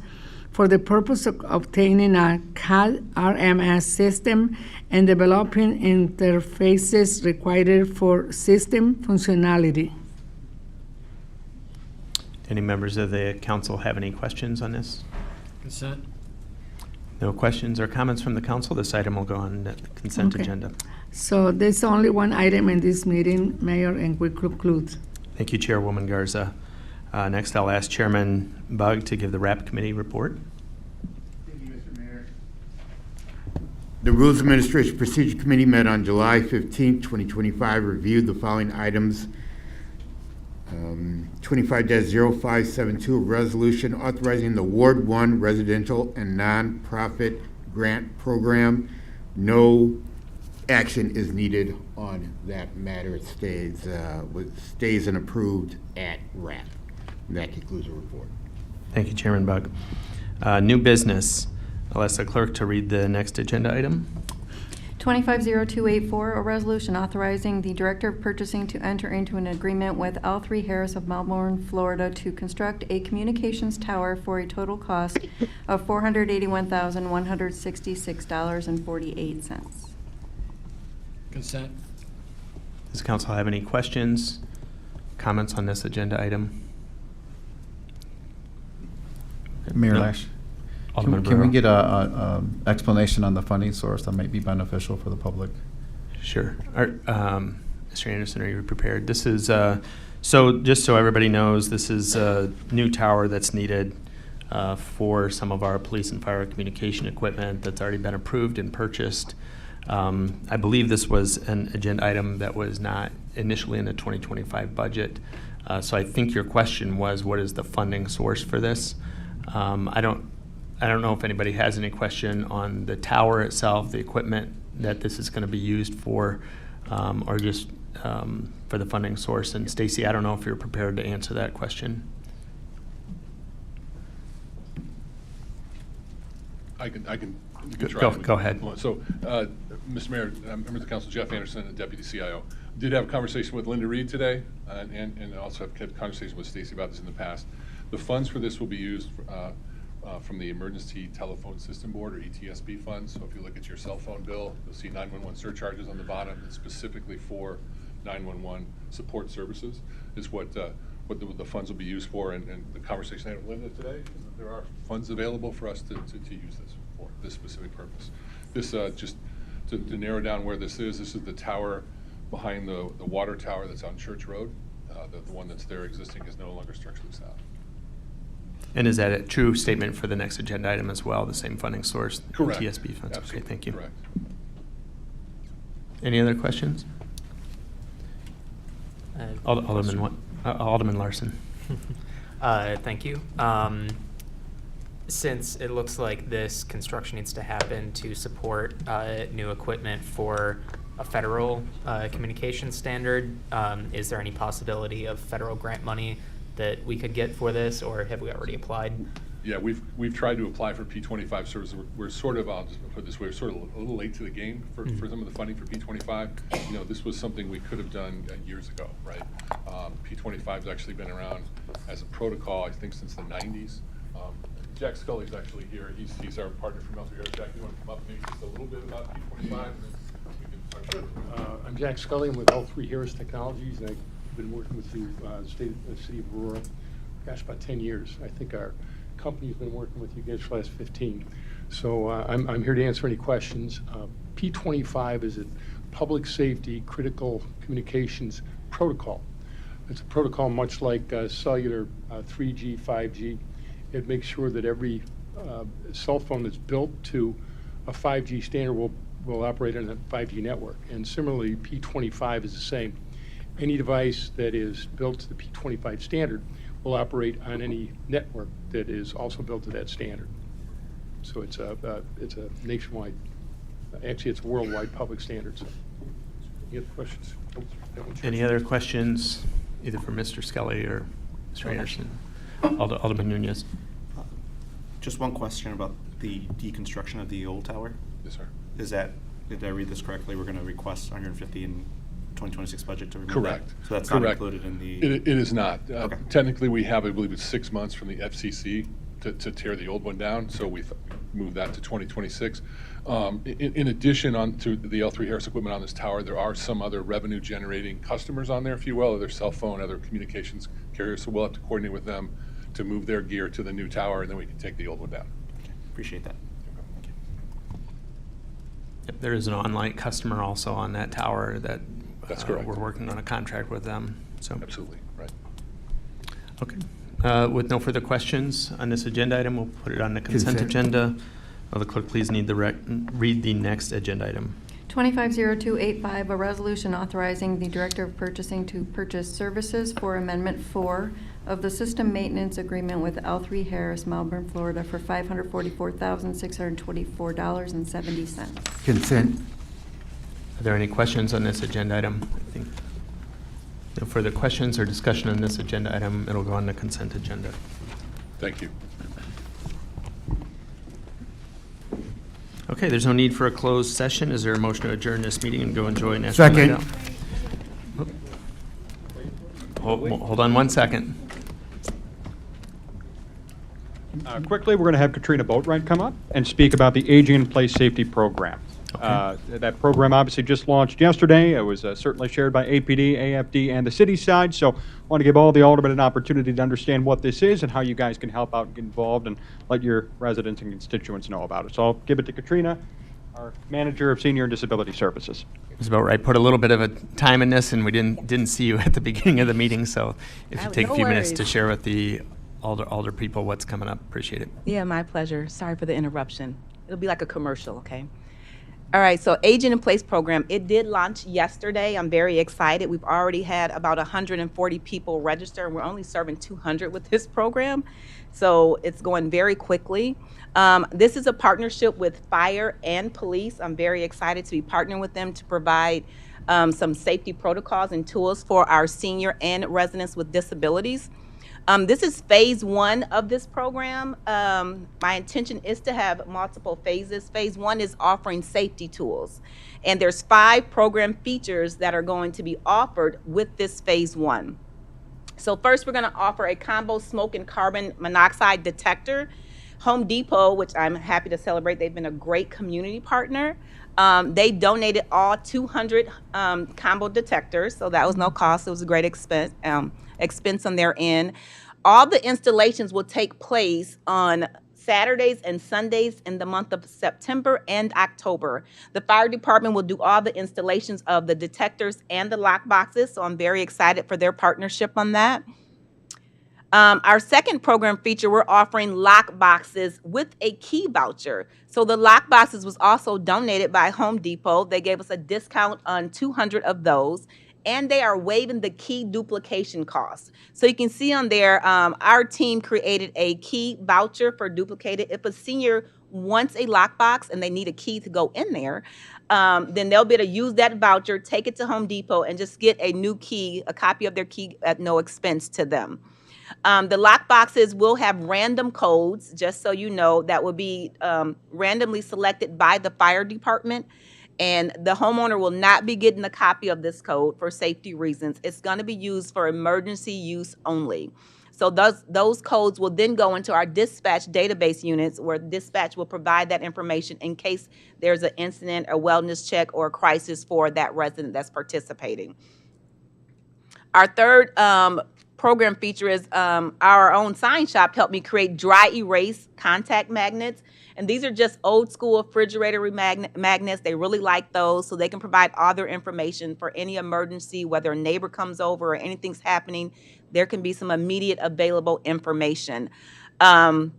for the purpose of obtaining a CAD RMS system and developing interfaces required for system functionality. Any members of the council have any questions on this? Consent. No questions or comments from the council. This item will go on the consent Okay. agenda. So there's only one item in this meeting, Mayor, and we conclude. Thank you, Chairwoman Garza. Next, I'll ask Chairman Bug to give the RAP committee report. Thank you, Mr. Mayor. The Rules Administration Procedure Committee met on July 15, 2025, reviewed the following items. 25-0572, a resolution authorizing the Ward 1 residential and nonprofit grant program. No action is needed on that matter. It stays and approved at RAP. And that concludes the report. Thank you, Chairman Bug. New business. I'll ask the clerk to read the next agenda item. 250284, a resolution authorizing the Director of Purchasing to enter into an agreement with L3 Harris of Melbourne, Florida to construct a communications tower for a total cost of $481,166.48. Consent. Does council have any questions, comments on this agenda item? Mayor No. Lash, Alderman can we Barrow. get a explanation on the funding source that might be beneficial for the public? Sure. Mr. Anderson, are you prepared? This is, so just so everybody knows, this is a new tower that's needed for some of our police and fire communication equipment that's already been approved and purchased. I believe this was an agenda item that was not initially in the 2025 budget. So I think your question was, what is the funding source for this? I don't know if anybody has any question on the tower itself, the equipment that this is going to be used for, or just for the funding source. And Stacy, I don't know if you're prepared to answer that question. I can Go try. go ahead. So, Mr. Mayor, members of the council, Jeff Anderson, the Deputy CIO. Did have a conversation with Linda Reed today, and also have kept conversation with Stacy about this in the past. The funds for this will be used from the Emergency Telephone System Board, or ETSB funds. So if you look at your cell phone bill, you'll see 911 surcharges on the bottom. It's specifically for 911 support services is what the funds will be used for. And the conversation I had with Linda today is that there are funds available for us to use this for this specific purpose. This just to narrow down where this is the tower behind the water tower that's on Church Road. The one that's there existing is no longer structurally sound. And is that a true statement for the next agenda item as well, the same funding source? Correct. TSB funds. Absolutely. Okay, thank you. Correct. Any other questions? Alderman Larson. Thank you. Since it looks like this construction needs to happen to support new equipment for a federal communication standard, is there any possibility of federal grant money that we could get for this, or have we already applied? Yeah, we've tried to apply for P25 services. We're sort of, I'll just put it this way, we're sort of a little late to the game for some of the funding for P25. You know, this was something we could have done years ago, right? P25 has actually been around as a protocol, I think, since the 90s. Jack Scully's actually here. He's our partner from L3 Harris. Jack, you want to come up and maybe just a little bit about P25? And then we can talk about it. I'm Jack Scully. I'm with L3 Harris Technologies. I've been working with the city of Aurora, gosh, about 10 years. I think our company's been working with you guys for the last 15. So I'm here to answer any questions. P25 is a public safety critical communications protocol. It's a protocol much like cellular 3G, 5G. It makes sure that every cell phone that's built to a 5G standard will operate on a 5G network. And similarly, P25 is the same. Any device that is built to the P25 standard will operate on any network that is also built to that standard. So it's a nationwide, actually it's a worldwide public standard. So, any other questions? Any other questions, either for Mr. Scully or Mr. Anderson? Alderman Nunez. Just one question about the deconstruction of the old tower. Yes, sir. Is that, did I read this correctly? We're going to request 150 in 2026 budget to remove Correct. that? So that's Correct. not included in the... It is not. Okay. Technically, we have, I believe it's 6 months from the FCC to tear the old one down, so we moved that to 2026. In addition to the L3 Harris equipment on this tower, there are some other revenue-generating customers on there, if you will, other cell phone, other communications carriers, so we'll have to coordinate with them to move their gear to the new tower, and then we can take the old one down. Okay. Appreciate that. Yep, there is an online customer also on that tower that That's correct. We're working on a contract with them. So Absolutely, right. okay. With no further questions on this agenda item, we'll put it on the consent agenda. Will the clerk please read the next agenda item? 250285, a resolution authorizing the Director of Purchasing to purchase services for Amendment 4 of the System Maintenance Agreement with L3 Harris, Melbourne, Florida for $544,624.70. Consent. Are there any questions on this agenda item? I think no further questions or discussion on this agenda item. It'll go on the consent agenda. Thank you. Okay, there's no need for a closed session. Is there a motion to adjourn this meeting and go enjoy National Night Out? Hold on 1 second. Quickly, we're going to have Katrina Boatwright come up and speak about the Aging in Place Safety Program. That program obviously just launched yesterday. It was certainly shared by APD, AFD, and the city side. So I want to give all the aldermen an opportunity to understand what this is and how you guys can help out and get involved and let your residents and constituents know about it. So I'll give it to Katrina, our Manager of Senior and Disability Services. It was about right. Put a little bit of a time in this, and we didn't see you at the beginning of the meeting. So if you take no a few minutes worries. to share with the alder people what's coming up, appreciate it. Yeah, my pleasure. Sorry for the interruption. It'll be like a commercial, okay? All right, so Aging in Place program, it did launch yesterday. I'm very excited. We've already had about 140 people register, and we're only serving 200 with this program. So it's going very quickly. This is a partnership with fire and police. I'm very excited to be partnering with them to provide some safety protocols and tools for our senior and residents with disabilities. This is phase 1 of this program. My intention is to have multiple phases. Phase 1 is offering safety tools. And there's 5 program features that are going to be offered with this phase 1. So first, we're going to offer a combo smoke and carbon monoxide detector. Home Depot, which I'm happy to celebrate, they've been a great community partner. They donated all 200 combo detectors, so that was no cost. It was a great expense on their end. All the installations will take place on Saturdays and Sundays in the month of September and October. The fire department will do all the installations of the detectors and the lock boxes, so I'm very excited for their partnership on that. Our second program feature, we're offering lock boxes with a key voucher. So the lock boxes was also donated by Home Depot. They gave us a discount on 200 of those, and they are waiving the key duplication costs. So you can see on there, our team created a key voucher for duplicated. If a senior wants a lockbox and they need a key to go in there, then they'll be able to use that voucher, take it to Home Depot, and just get a new key, a copy of their key at no expense to them. The lock boxes will have random codes, just so you know, that will be randomly selected by the fire department. And the homeowner will not be getting a copy of this code for safety reasons. It's going to be used for emergency use only. So those codes will then go into our dispatch database units, where dispatch will provide that information in case there's an incident, a wellness check, or a crisis for that resident that's participating. Our third program feature is our own sign shop helped me create dry erase contact magnets. And these are just old school refrigerator magnets. They really like those, so they can provide all their information for any emergency, whether a neighbor comes over or anything's happening. There can be some immediate available information. And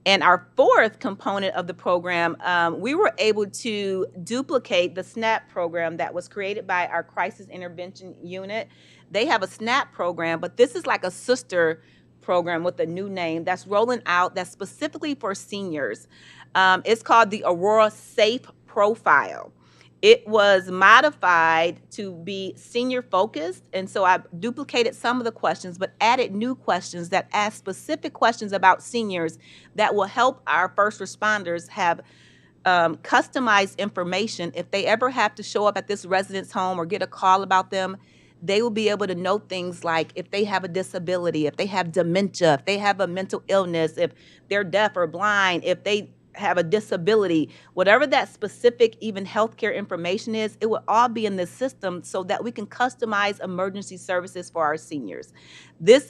our fourth component of the program, we were able to duplicate the SNAP program that was created by our Crisis Intervention Unit. They have a SNAP program, but this is like a sister program with a new name that's rolling out that's specifically for seniors. It's called the Aurora Safe Profile. It was modified to be senior focused, and so I duplicated some of the questions but added new questions that ask specific questions about seniors that will help our first responders have customized information. If they ever have to show up at this resident's home or get a call about them, they will be able to know things like if they have a disability, if they have dementia, if they have a mental illness, if they're deaf or blind, if they have a disability, whatever that specific even healthcare information is, it will all be in this system so that we can customize emergency services for our seniors.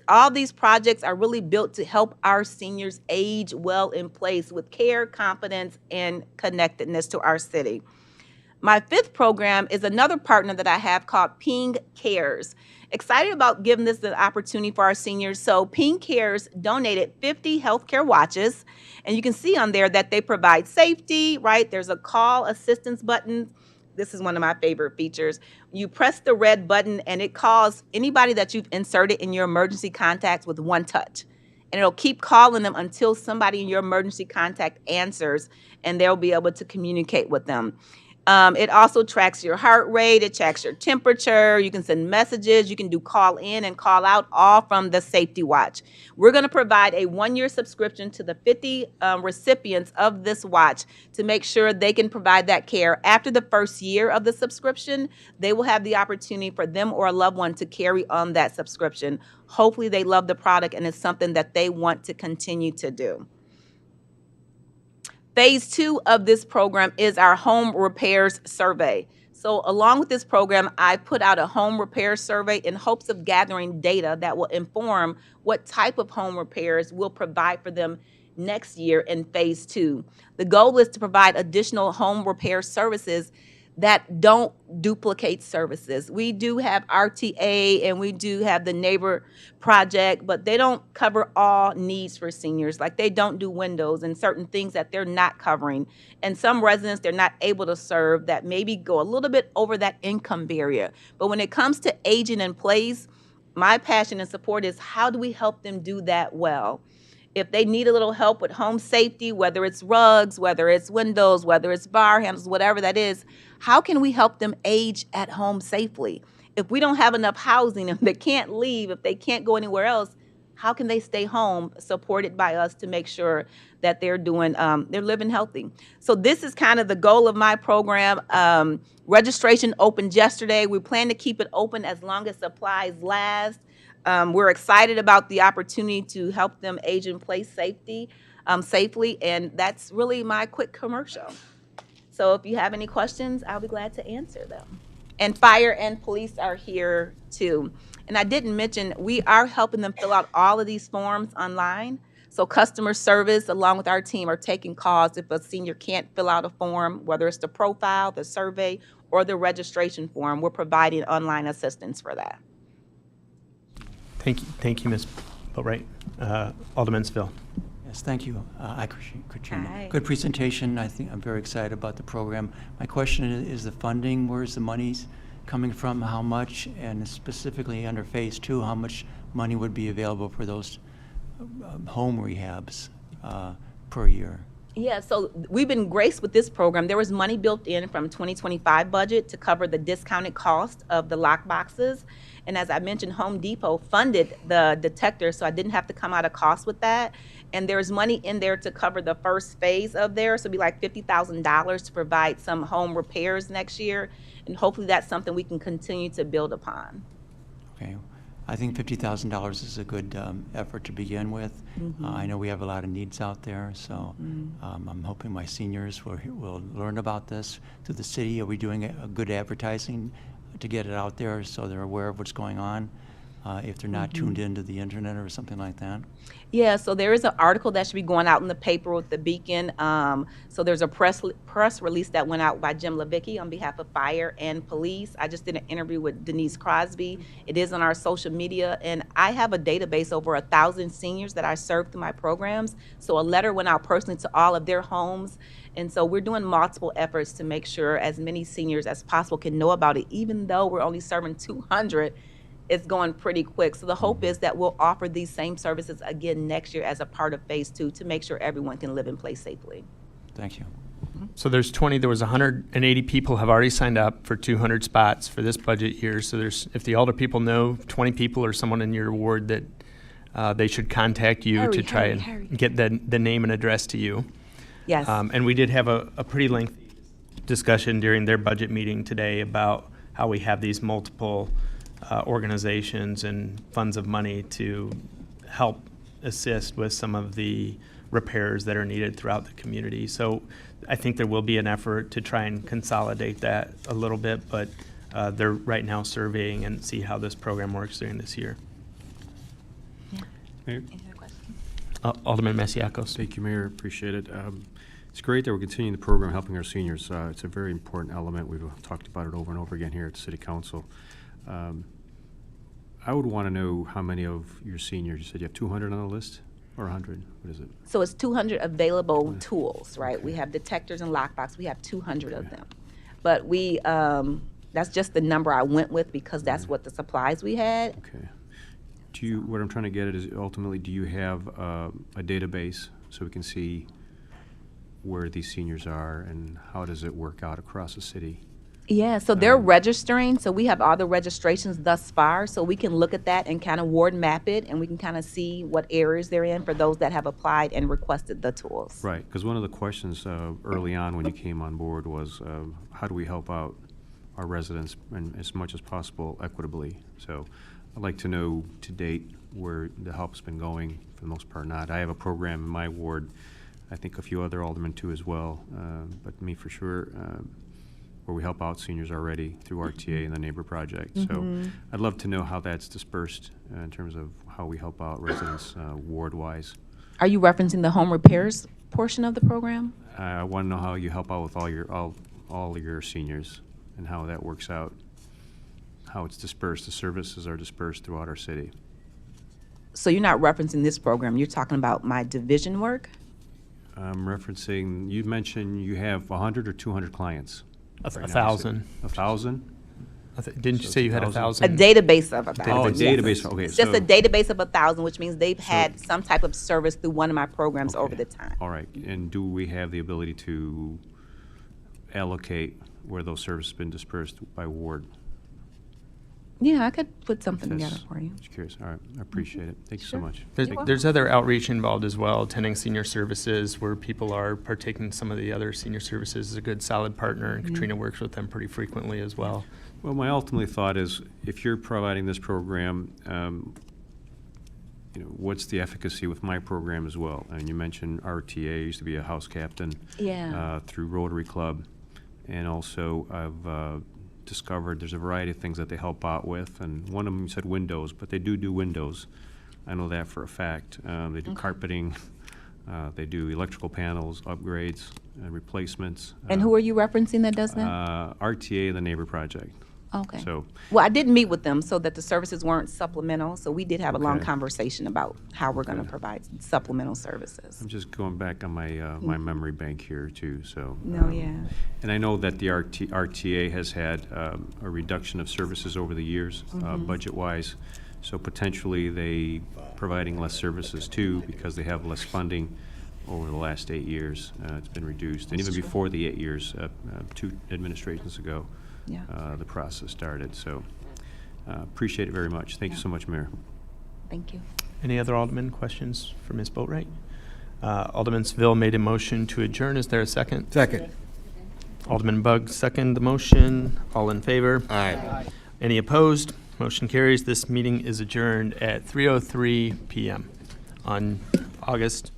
All these projects are really built to help our seniors age well in place with care, confidence, and connectedness to our city. My fifth program is another partner that I have called Ping Cares. Excited about giving this an opportunity for our seniors. So Ping Cares donated 50 healthcare watches, and you can see on there that they provide safety, right? There's a call assistance button. This is one of my favorite features. You press the red button and it calls anybody that you've inserted in your emergency contacts with one touch. And it'll keep calling them until somebody in your emergency contact answers, and they'll be able to communicate with them. It also tracks your heart rate, it tracks your temperature, you can send messages, you can do call in and call out, all from the Safety Watch. We're going to provide a 1-year subscription to the 50 recipients of this watch to make sure they can provide that care. After the first year of the subscription, they will have the opportunity for them or a loved one to carry on that subscription. Hopefully they love the product and it's something that they want to continue to do. Phase 2 of this program is our home repairs survey. So along with this program, I put out a home repair survey in hopes of gathering data that will inform what type of home repairs we'll provide for them next year in Phase 2. The goal is to provide additional home repair services that don't duplicate services. We do have RTA and we do have the neighbor project, but they don't cover all needs for seniors. Like they don't do windows and certain things that they're not covering. And some residents they're not able to serve that maybe go a little bit over that income barrier. But when it comes to aging in place, my passion and support is how do we help them do that well? If they need a little help with home safety, whether it's rugs, whether it's windows, whether it's bar handles, whatever that is, how can we help them age at home safely? If we don't have enough housing, if they can't leave, if they can't go anywhere else, how can they stay home supported by us to make sure that they're living healthy? So this is kind of the goal of my program. Registration opened yesterday. We plan to keep it open as long as supplies last. We're excited about the opportunity to help them age in place safely, and that's really my quick commercial. So if you have any questions, I'll be glad to answer them. And fire and police are here too. And I didn't mention, we are helping them fill out all of these forms online. So customer service, along with our team, are taking calls if a senior can't fill out a form, whether it's the profile, the survey, or the registration form. We're providing online assistance for that. Thank you, Ms. Boatwright. Alderman Seville. Yes, thank you. I appreciate Hi. good presentation. I think I'm very excited about the program. My question is the funding. Where's the monies coming from? How much? And specifically under Phase 2, how much money would be available for those home rehabs per year? Yeah, so we've been graced with this program. There was money built in from 2025 budget to cover the discounted cost of the lock boxes. And as I mentioned, Home Depot funded the detector, so I didn't have to come out of cost with that. And there's money in there to cover the first phase of there, so it'd be like $50,000 to provide some home repairs next year. And hopefully that's something we can continue to build upon. Okay. I think $50,000 is a good effort to begin with. I know we have a lot of needs out there, so I'm hoping my seniors will learn about this through the city. Are we doing a good advertising to get it out there so they're aware of what's going on if they're not tuned into the internet or something like that? Yeah, so there is an article that should be going out in the paper with the Beacon. So there's a press release that went out by Jim Levicki on behalf of fire and police. I just did an interview with Denise Crosby. It is on our social media, and I have a database over 1,000 seniors that I serve through my programs. So a letter went out personally to all of their homes. And so we're doing multiple efforts to make sure as many seniors as possible can know about it, even though we're only serving 200. It's going pretty quick. So the hope is that we'll offer these same services again next year as a part of Phase 2 to make sure everyone can live in place safely. Thank you. So there was 180 people have already signed up for 200 spots for this budget year. So if the older people know 20 people or someone in your ward that they should contact you to try and get the name and address to you. Yes. And we did have a pretty lengthy discussion during their budget meeting today about how we have these multiple organizations and funds of money to help assist with some of the repairs that are needed throughout the community. So I think there will be an effort to try and consolidate that a little bit, but they're right now surveying and see how this program works during this year. Mayor? Alderman Masiacos. Thank you, Mayor. Appreciate it. It's great that we're continuing the program helping our seniors. It's a very important element. We've talked about it over and over again here at the City Council. I would want to know how many of your seniors, you said you have 200 on the list or 100? What is it? So it's 200 available tools, right? Okay. We have detectors and lockbox. We have 200 of them. But that's just the number I went with because that's what the supplies we had. Okay. What I'm trying to get at is ultimately, do you have a database so we can see where these seniors are and how does it work out across the city? Yeah, so they're registering, so we have all the registrations thus far, so we can look at that and kind of ward map it, and we can kind of see what areas they're in for those that have applied and requested the tools. Right, because one of the questions early on when you came on board was how do we help out our residents and as much as possible equitably? So I'd like to know to date where the help's been going, for the most part not. I have a program in my ward I think a few other aldermen too as well, but me for sure, where we help out seniors already through RTA and the Neighbor Project. So I'd love to know how that's dispersed in terms of how we help out residents ward-wise. Are you referencing the home repairs portion of the program? I want to know how you help out with all your seniors and how that works out, how it's dispersed. The services are dispersed throughout our city. So you're not referencing this program, you're talking about my division work? I'm referencing, you mentioned you have 100 or 200 clients. A right now, 1,000. 1,000? Didn't you say you had 1,000? A database of 1,000. Oh, a database, okay. It's just so- a database of 1,000, which means they've had some type of service through one of my programs over the time. All right, and do we have the ability to allocate where those services have been dispersed by ward? Yeah, I could put something That's- together for you. Just curious, all right, I appreciate it. Thank you so Sure. much. There's other outreach involved as well, attending senior services where people are partaking in some of the other senior services is a good solid partner, and Katrina works with them pretty frequently as well. Well, my ultimate thought is, if you're providing this program, what's the efficacy with my program as well? And you mentioned RTA, used to be a house captain. Yeah. Through Rotary Club. And also, I've discovered there's a variety of things that they help out with. And one of them, you said windows, but they do windows. I know that for a fact. They do carpeting. They do electrical panels, upgrades, replacements. And who are you referencing that does that? RTA and the Neighbor Project. Okay. So, Well, I did meet with them so that the services weren't supplemental, so we did have a long Okay. conversation about how we're going to provide supplemental services. I'm just going back on my my memory bank here too. So. No, yeah. And I know that the RTA has had a reduction of services over the years, budget-wise. So potentially they providing less services too because they have less funding over the last 8 years. It's been reduced, and even before the 8 years, 2 administrations ago. Yeah. The process started. So appreciate it very much. Thank you so much, Mayor. Thank you. Any other alderman questions for Ms. Boatright? Alderman Seville made a motion to adjourn. Is there a second? Second. Alderman Bugg seconded the motion. All in favor? Aye. Any opposed? Motion carries. This meeting is adjourned at 3:03 p.m. on August